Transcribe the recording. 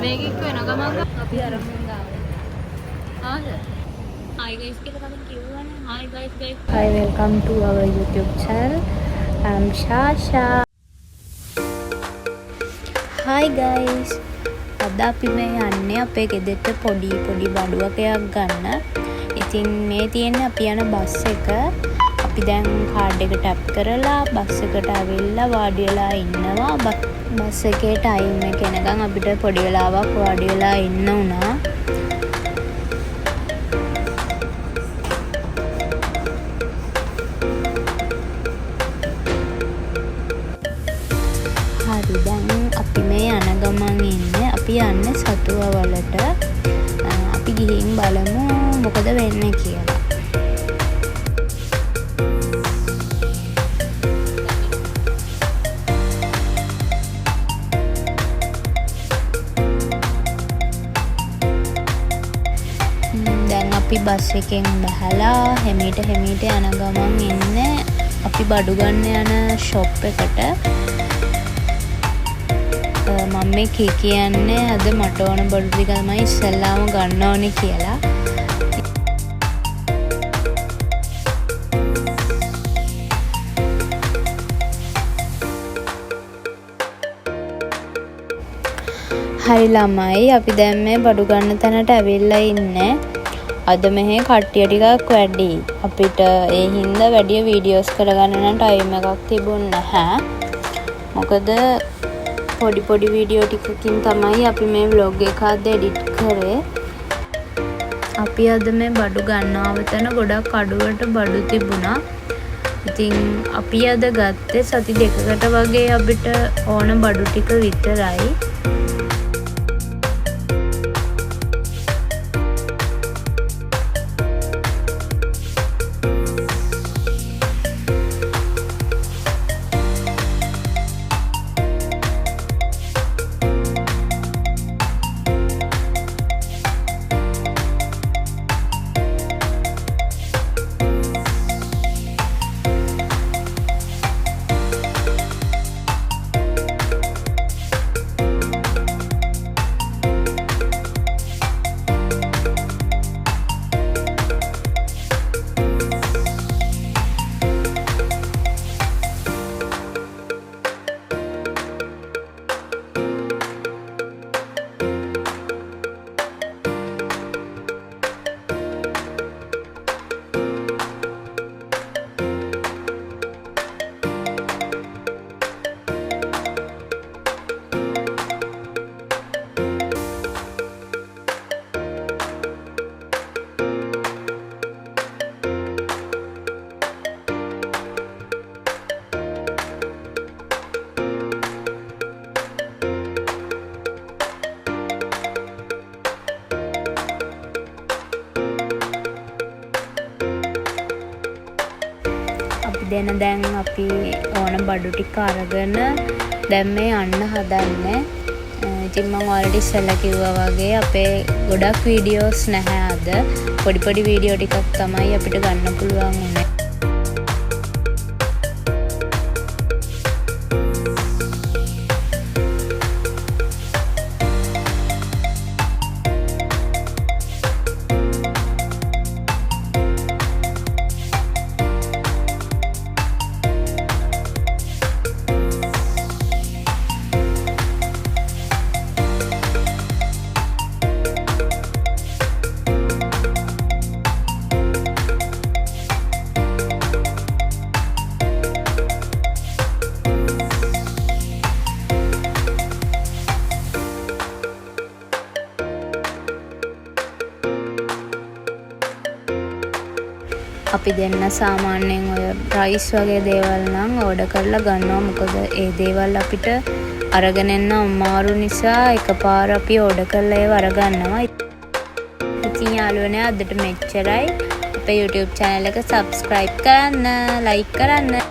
මේක එක්ක වෙන ගමන් අපි අරමුණ දානවා. ආද? Hi guys කියලා කලින් කිව්වනේ. Hi guys. Hi, welcome to our YouTube channel. I'm Shasha. Hi guys. අද අපි මේ යන්නේ අපේ ගෙදරට පොඩි බඩුවකයක් ගන්න. ඉතින් මේ තියෙන්නේ අපි යන බස් එක. අපි දැන් කාඩ් එක ටැප් කරලා බස් එකට ඇවිල්ලා වාඩි වෙලා ඉන්නවා. බස් එකේ ටයිම් එක එනකන් අපිට පොඩි වෙලාවක් වාඩි වෙලා ඉන්න උනා. හරි දැන් අපි මේ යන ගමන් ඉන්නේ. අපි යන්නේ සතුවවලට. අපි ගිහින් බලමු මොකද වෙන්නේ කියලා. දැන් අපි බස් එකෙන් බහලා හැමීට යන ගමන් ඉන්නේ අපි බඩු ගන්න යන ෂොප් එකට. මම මේ කියන්නේ අද මට ඕන බඩු ටික තමයි ඉස්සෙල්ලාම ගන්න ඕනේ කියලා. හරි ළමයි අපි දැන් මේ බඩු ගන්න තැනට ඇවිල්ලා ඉන්නේ. අද මෙහි කට්ටිය ටිකක් වැඩි. අපිට ඒ හින්දා වැඩි වීඩියෝස් කරගන්න නම් ටයිම් එකක් තිබුණ නැහැ. මොකද පොඩි වීඩියෝ ටිකකින් තමයි අපි මේ vlog එක අද එඩිට් කරේ. අපි අද මේ බඩු ගන්නව තැන ගොඩක් අඩුවට බඩු තිබුණා. ඉතින් අපි අද ගත්තේ සති දෙකකට වගේ අපිට ඕන බඩු ටික විතරයි. දැන් අපි ඕන බඩු ටික අරගෙන දැන් මේ යන්න හදන්නේ. ඉතින් මම ඔල්රෙඩි ඉස්සෙල්ලා කිව්වා වගේ අපේ ගොඩක් වීඩියෝස් නැහැ අද. පොඩි වීඩියෝ ටිකක් තමයි අපිට ගන්න පුළුවන් උනේ. අපි දෙන්න සාමාන්‍යයෙන් ඔය ප්‍රයිස් වගේ දේවල් නම් ඕඩර් කරලා ගන්නවා. මොකද ඒ දේවල් අපිට අරගෙන එන්න අමාරු නිසා එකපාර අපි ඕඩර් කරලා ඒව අරගන්නවා. ඉතින් යාළුවනේ අදට මෙච්චරයි. අපේ YouTube channel එක subscribe කරන්න, like කරන්න.